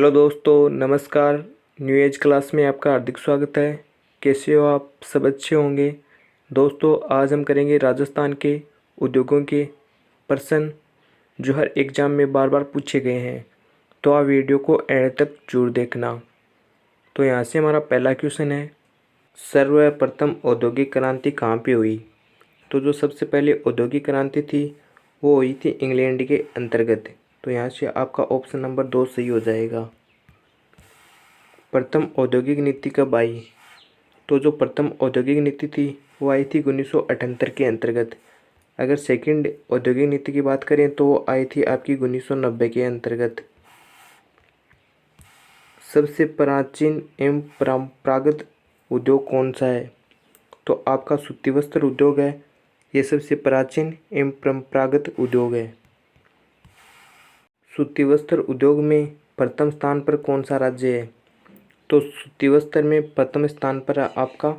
Hello दोस्तों, नमस्कार। New age class में आपका हार्दिक स्वागत है। कैसे हो आप? सब अच्छे होंगे। दोस्तों, आज हम करेंगे राजस्थान के उद्योगों के प्रश्न जो हर एग्ज़ाम में बार बार पूछे गए हैं। तो आप वीडियो को एंड तक जरूर देखना। तो यहाँ से हमारा पहला क्वेश्चन है, सर्वप्रथम औद्योगिक क्रांति कहाँ पे हुई? तो जो सबसे पहले औद्योगिक क्रांति थी वो हुई थी इंग्लैंड के अंतर्गत। तो यहाँ से आपका ऑप्शन नंबर 2 सही हो जाएगा। प्रथम औद्योगिक नीति कब आई? तो जो प्रथम औद्योगिक नीति थी वो आई थी 1978 के अंतर्गत। अगर सेकंड औद्योगिक नीति की बात करें तो वो आई थी आपकी 1990 के अंतर्गत। सबसे प्राचीन एवं परंपरागत उद्योग कौन सा है? तो आपका सूती वस्त्र उद्योग है। ये सबसे प्राचीन एवं परंपरागत उद्योग है। सूती वस्त्र उद्योग में प्रथम स्थान पर कौन सा राज्य है? तो सूती वस्त्र में प्रथम स्थान पर है आपका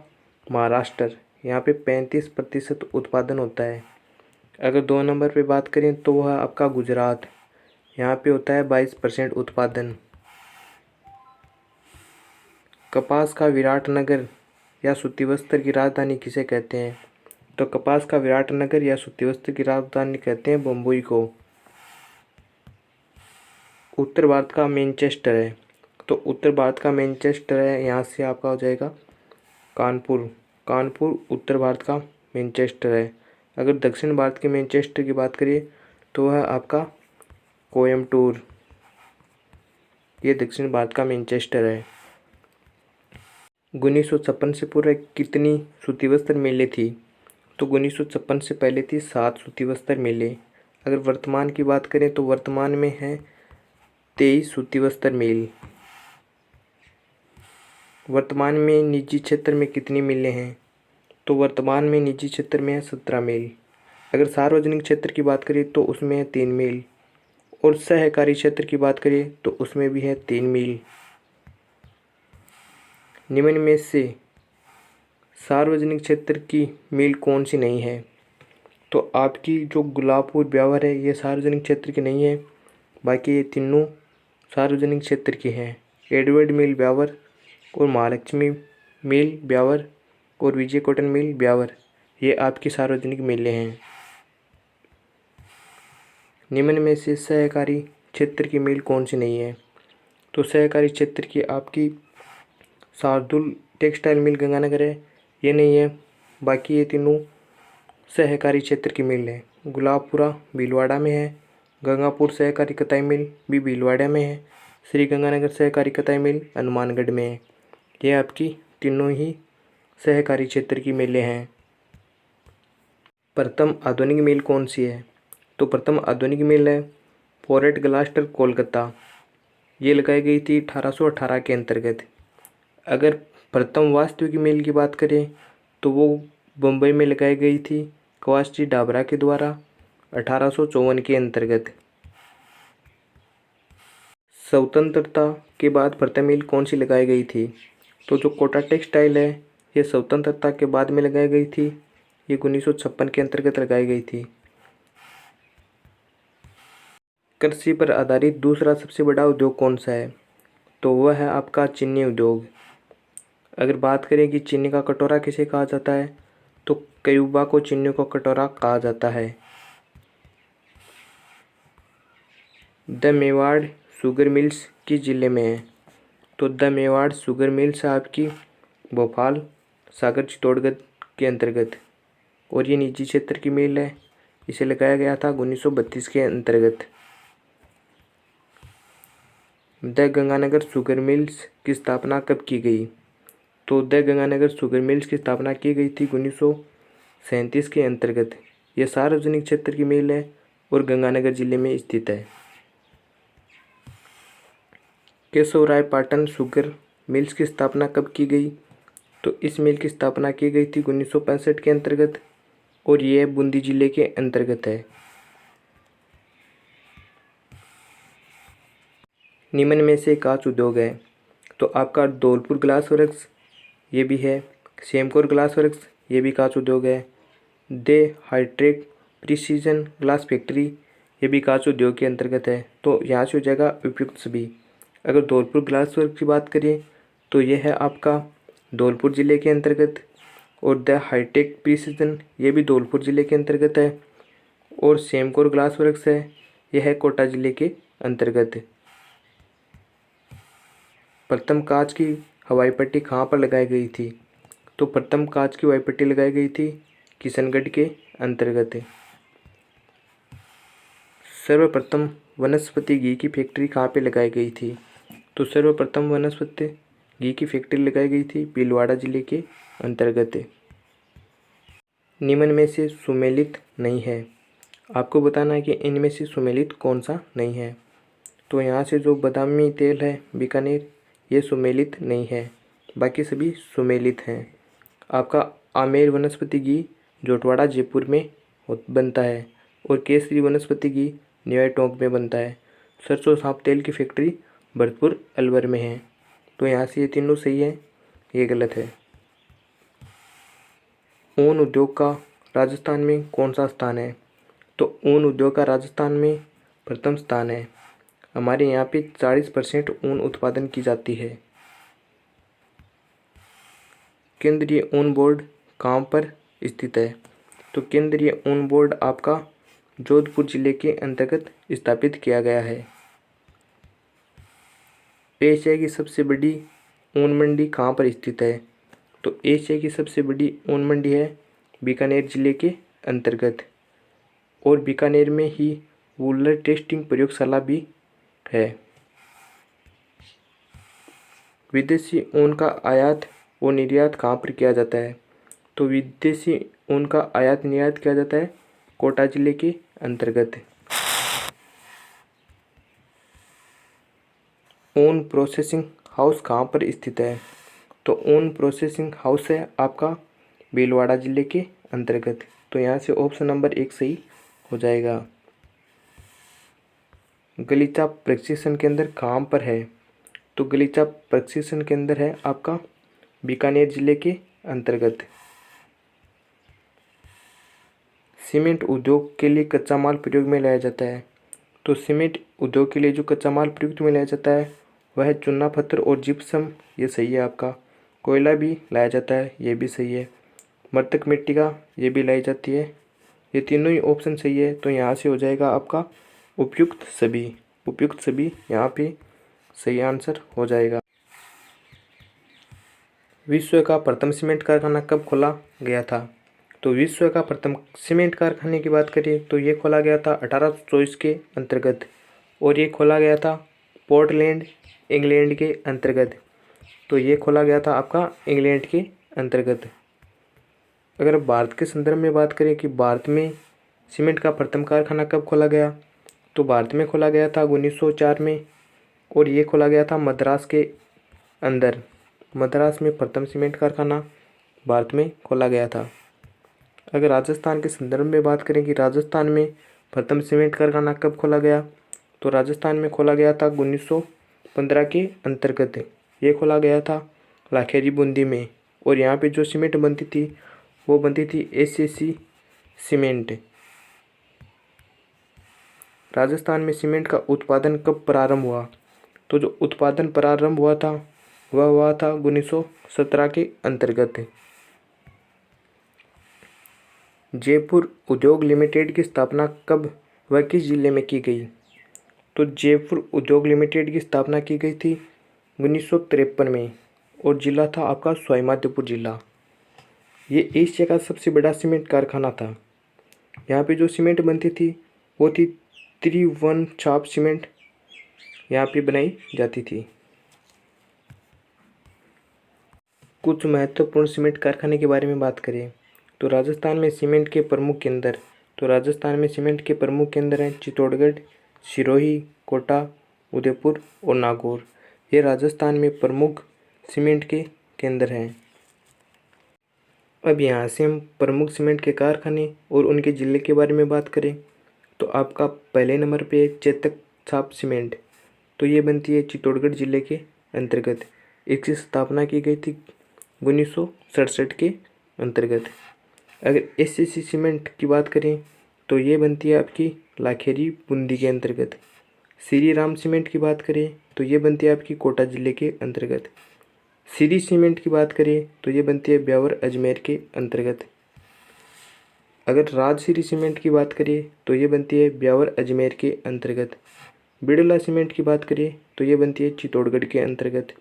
महाराष्ट्र। यहाँ पे 35% उत्पादन होता है। अगर 2 नंबर पे बात करें तो वह आपका गुजरात। यहाँ पे होता है 22% उत्पादन। कपास का विराट नगर या सूती वस्त्र की राजधानी किसे कहते हैं? तो कपास का विराट नगर या सूती वस्त्र की राजधानी कहते हैं बम्बई को। उत्तर भारत का मैनचेस्टर है। तो उत्तर भारत का मैनचेस्टर है, यहाँ से आपका हो जाएगा कानपुर। कानपुर उत्तर भारत का मैनचेस्टर है। अगर दक्षिण भारत के मैनचेस्टर की बात करिए तो वह आपका कोयम्बटूर। ये दक्षिण भारत का मैनचेस्टर है। 1956 से पूर्व कितनी सूती वस्त्र मिलें थी? तो 1956 से पहले थी 7 सूती वस्त्र मिलें। अगर वर्तमान की बात करें तो वर्तमान में है 23 सूती वस्त्र मिल। वर्तमान में निजी क्षेत्र में कितनी मिलें हैं? तो वर्तमान में निजी क्षेत्र में है 17 मिल। अगर सार्वजनिक क्षेत्र की बात करें तो उसमें है 3 मिल और सहकारी क्षेत्र की बात करें तो उसमें भी है 3 मिल। निम्न में से सार्वजनिक क्षेत्र की मिल कौन सी नहीं है? तो आपकी जो गुलाबपुर ब्यावर है ये सार्वजनिक क्षेत्र की नहीं है, बाकी ये तीनों सार्वजनिक क्षेत्र की हैं। एडवर्ड मिल ब्यावर और महालक्ष्मी मिल ब्यावर और विजय कॉटन मिल ब्यावर, ये आपकी सार्वजनिक मिलें हैं। निम्न में से सहकारी क्षेत्र की मिल कौन सी नहीं है? तो सहकारी क्षेत्र की आपकी शार्दुल टेक्सटाइल मिल गंगानगर है, ये नहीं है। बाकी ये तीनों सहकारी क्षेत्र की मिल है। गुलाबपुरा भीलवाड़ा में है। गंगापुर सहकारी कताई मिल भी भीलवाड़ा में है। श्री गंगानगर सहकारी कताई मिल हनुमानगढ़ में है। ये आपकी तीनों ही सहकारी क्षेत्र की मिलें हैं। प्रथम आधुनिक मिल कौन सी है? तो प्रथम आधुनिक मिल है फोर्ट ग्लास्टर कोलकाता। ये लगाई गई थी 1818 के अंतर्गत। अगर प्रथम वास्तविक मिल की बात करें तो वो बम्बई में लगाई गई थी कवासी डाबरा के द्वारा 1854 के अंतर्गत। स्वतंत्रता के बाद प्रथम मिल कौन सी लगाई गई थी? तो जो कोटा टेक्सटाइल है ये स्वतंत्रता के बाद में लगाई गई थी। ये 1956 के अंतर्गत लगाई गई थी। कृषि पर आधारित दूसरा सबसे बड़ा उद्योग कौन सा है? तो वह है आपका चीनी उद्योग। अगर बात करें कि चीनी का कटोरा किसे कहा जाता है तो क्यूबा को चीनी का कटोरा कहा जाता है। द मेवाड़ शुगर मिल्स किस जिले में है? तो द मेवाड़ शुगर मिल्स आपकी भोपाल सागर चित्तौड़गढ़ के अंतर्गत और ये निजी क्षेत्र की मिल है। इसे लगाया गया था 1932 के अंतर्गत। द गंगानगर शुगर मिल्स की स्थापना कब की गई? तो द गंगानगर शुगर मिल्स की स्थापना की गई थी 1937 के अंतर्गत। यह सार्वजनिक क्षेत्र की मिल है और गंगानगर जिले में स्थित है। केशवराय पाटन शुगर मिल्स की स्थापना कब की गई? तो इस मिल की स्थापना की गई थी 1965 के अंतर्गत और यह बूंदी जिले के अंतर्गत है। निम्न में से कांच उद्योग है? तो आपका धौलपुर ग्लास वर्क्स ये भी है। सेमकोर ग्लास वर्क्स ये भी कांच उद्योग है। दे हाइट्रेक प्रिसीजन ग्लास फैक्ट्री ये भी कांच उद्योग के अंतर्गत है। तो यहाँ से हो जाएगा उपयुक्त सभी। अगर धौलपुर ग्लास वर्क की बात करें तो यह है आपका धौलपुर ज़िले के अंतर्गत, और द हाईटेक प्रिसिजन ये भी धौलपुर ज़िले के अंतर्गत है, और सेमकोर ग्लास वर्क्स है यह है कोटा ज़िले के अंतर्गत। प्रथम कांच की हवाई पट्टी कहाँ पर लगाई गई थी? तो प्रथम कांच की हवाई पट्टी लगाई गई थी किशनगढ़ के अंतर्गत। सर्वप्रथम वनस्पति घी की फैक्ट्री कहाँ पे लगाई गई थी? तो सर्वप्रथम वनस्पति घी की फैक्ट्री लगाई गई थी भीलवाड़ा जिले के अंतर्गत। निम्न में से सुमेलित नहीं है, आपको बताना है कि इनमें से सुमेलित कौन सा नहीं है। तो यहाँ से जो बादामी तेल है बीकानेर ये सुमेलित नहीं है, बाकी सभी सुमेलित हैं। आपका आमेर वनस्पति घी जोटवाड़ा जयपुर में बनता है, और केसरी वनस्पति घी निवाई टोंक में बनता है। सरसों साफ तेल की फैक्ट्री भरतपुर अलवर में है। तो यहाँ से ये तीनों सही है, ये गलत है। ऊन उद्योग का राजस्थान में कौन सा स्थान है? तो ऊन उद्योग का राजस्थान में प्रथम स्थान है। हमारे यहाँ पे 40% ऊन उत्पादन की जाती है। केंद्रीय ऊन बोर्ड कहाँ पर स्थित है? तो केंद्रीय ऊन बोर्ड आपका जोधपुर जिले के अंतर्गत स्थापित किया गया है। एशिया की सबसे बड़ी ऊन मंडी कहाँ पर स्थित है? तो एशिया की सबसे बड़ी ऊन मंडी है बीकानेर जिले के अंतर्गत, और बीकानेर में ही वूलर टेस्टिंग प्रयोगशाला भी है। विदेशी ऊन का आयात और निर्यात कहाँ पर किया जाता है? तो विदेशी ऊन का आयात निर्यात किया जाता है कोटा जिले के अंतर्गत। ऊन प्रोसेसिंग हाउस कहाँ पर स्थित है? तो ऊन प्रोसेसिंग हाउस है आपका भीलवाड़ा जिले के अंतर्गत। तो यहाँ से ऑप्शन नंबर 1 सही हो जाएगा। गलीचा प्रशिक्षण केंद्र कहाँ पर है? तो गलीचा प्रशिक्षण केंद्र है आपका बीकानेर जिले के अंतर्गत। सीमेंट उद्योग के लिए कच्चा माल प्रयोग में लाया जाता है। तो सीमेंट उद्योग के लिए जो कच्चा माल प्रयोग में लाया जाता है वह है चूना पत्थर और जिप्सम, ये सही है आपका। कोयला भी लाया जाता है, ये भी सही है। मृतक मिट्टी का ये भी लाई जाती है। ये तीनों ही ऑप्शन सही है। तो यहाँ से हो जाएगा आपका उपयुक्त सभी। उपयुक्त सभी यहाँ पे सही आंसर हो जाएगा। विश्व का प्रथम सीमेंट कारखाना कब खोला गया था? तो विश्व का प्रथम सीमेंट कारखाने की बात करें तो ये खोला गया था 1824 के अंतर्गत, और ये खोला गया था पोर्टलैंड इंग्लैंड के अंतर्गत। तो ये खोला गया था आपका इंग्लैंड के अंतर्गत। अगर भारत के संदर्भ में बात करें कि भारत में सीमेंट का प्रथम कारखाना कब खोला गया, तो भारत में खोला गया था 1904 में, और ये खोला गया था मद्रास के अंदर। मद्रास में प्रथम सीमेंट कारखाना भारत में खोला गया था। अगर राजस्थान के संदर्भ में बात करें कि राजस्थान में प्रथम सीमेंट कारखाना कब खोला गया, तो राजस्थान में खोला गया था 1915 के अंतर्गत। ये खोला गया था लाखेरी बूंदी में, और यहाँ पे जो सीमेंट बनती थी वो बनती थी एसएससी सीमेंट। राजस्थान में सीमेंट का उत्पादन कब प्रारंभ हुआ? तो जो उत्पादन प्रारंभ हुआ था वह हुआ था 1917 के अंतर्गत। जयपुर उद्योग लिमिटेड की स्थापना कब व किस जिले में की गई? तो जयपुर उद्योग लिमिटेड की स्थापना की गई थी 1953 में, और जिला था आपका सवाईमाधोपुर जिला। ये एशिया का सबसे बड़ा सीमेंट कारखाना था। यहाँ पे जो सीमेंट बनती थी वो थी त्रिवन छाप सीमेंट यहाँ पे बनाई जाती थी। कुछ महत्वपूर्ण सीमेंट कारखाने के बारे में बात करें तो राजस्थान में सीमेंट के प्रमुख केंद्र, तो राजस्थान में सीमेंट के प्रमुख केंद्र हैं चित्तौड़गढ़, सिरोही, कोटा, उदयपुर और नागौर। ये राजस्थान में प्रमुख सीमेंट के केंद्र हैं। अब यहाँ से हम प्रमुख सीमेंट के कारखाने और उनके ज़िले के बारे में बात करें तो आपका पहले नंबर पे है चेतक छाप सीमेंट। तो ये बनती है चित्तौड़गढ़ ज़िले के अंतर्गत। इसकी स्थापना की गई थी 1967 के अंतर्गत। अगर एसएससी सीमेंट की बात करें तो ये बनती है आपकी लाखेरी बूंदी के अंतर्गत। श्री राम सीमेंट की बात करें तो ये बनती है आपकी कोटा ज़िले के अंतर्गत। श्री सीमेंट की बात करें तो ये बनती है ब्यावर अजमेर के अंतर्गत। अगर राजश्री सीमेंट की बात करें तो ये बनती है ब्यावर अजमेर के अंतर्गत। बिड़ला सीमेंट की बात करें तो ये बनती है चित्तौड़गढ़ के अंतर्गत।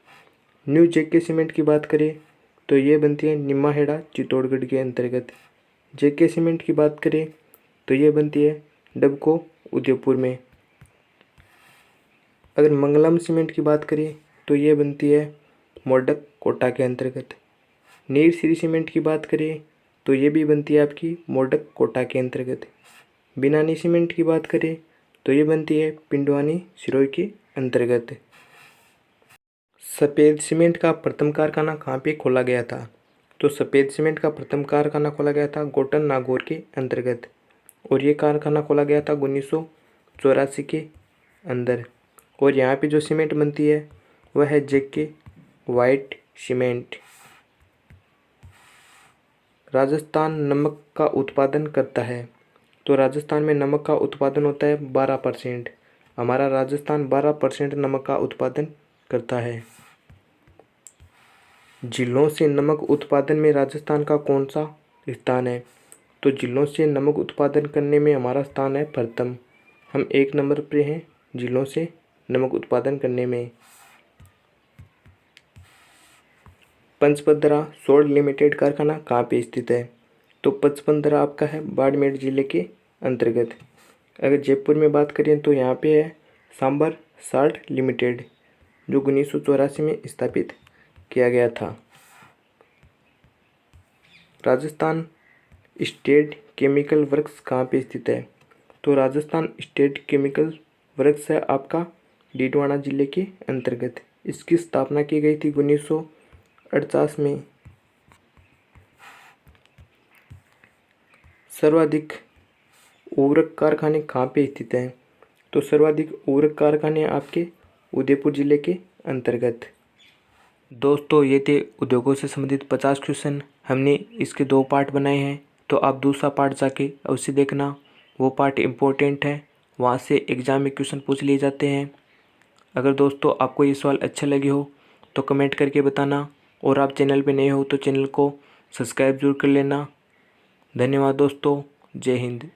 न्यू जेके सीमेंट की बात करें तो ये बनती है निम्माहेड़ा चित्तौड़गढ़ के अंतर्गत। जेके सीमेंट की बात करें तो ये बनती है डबको उदयपुर में। अगर मंगलम सीमेंट की बात करें तो ये बनती है मोडक कोटा के अंतर्गत। नीर श्री सीमेंट की बात करें तो ये भी बनती है आपकी मोडक कोटा के अंतर्गत। बिनानी सीमेंट की बात करें तो ये बनती है पिंडवानी सिरोही के अंतर्गत। सफ़ेद सीमेंट का प्रथम कारखाना कहाँ पे खोला गया था? तो सफ़ेद सीमेंट का प्रथम कारखाना खोला गया था गोटन नागौर के अंतर्गत, और ये कारखाना खोला गया था 1984 के अंदर। और यहाँ पे जो सीमेंट बनती है वह है जेके वाइट सीमेंट। राजस्थान नमक का उत्पादन करता है, तो राजस्थान में नमक का उत्पादन होता है 12%। हमारा राजस्थान 12% नमक का उत्पादन करता है। जिलों से नमक उत्पादन में राजस्थान का कौन सा स्थान है? तो जिलों से नमक उत्पादन करने में हमारा स्थान है प्रथम। हम 1 नंबर पे हैं जिलों से नमक उत्पादन करने में। पंचपदरा सोल्ड लिमिटेड कारखाना कहाँ पे स्थित है? तो पंचपदरा आपका है बाड़मेर जिले के अंतर्गत। अगर जयपुर में बात करें तो यहाँ पे है सांबर साल्ट लिमिटेड, जो 1984 में स्थापित किया गया था। राजस्थान स्टेट केमिकल वर्क्स कहाँ पे स्थित है? तो राजस्थान स्टेट केमिकल वर्क्स है आपका डीडवाना जिले के अंतर्गत। इसकी स्थापना की गई थी 1948 में। सर्वाधिक उर्वरक कारखाने कहाँ पे स्थित हैं? तो सर्वाधिक उर्वरक कारखाने आपके उदयपुर जिले के अंतर्गत। दोस्तों, ये थे उद्योगों से संबंधित 50 क्वेश्चन। हमने इसके 2 पार्ट बनाए हैं, तो आप दूसरा पार्ट जाके अवश्य देखना। वो पार्ट इम्पोर्टेंट है, वहाँ से एग्ज़ाम में क्वेश्चन पूछ लिए जाते हैं। अगर दोस्तों आपको ये सवाल अच्छे लगे हो तो कमेंट करके बताना, और आप चैनल पे नए हो तो चैनल को सब्सक्राइब जरूर कर लेना। धन्यवाद दोस्तों, जय हिंद।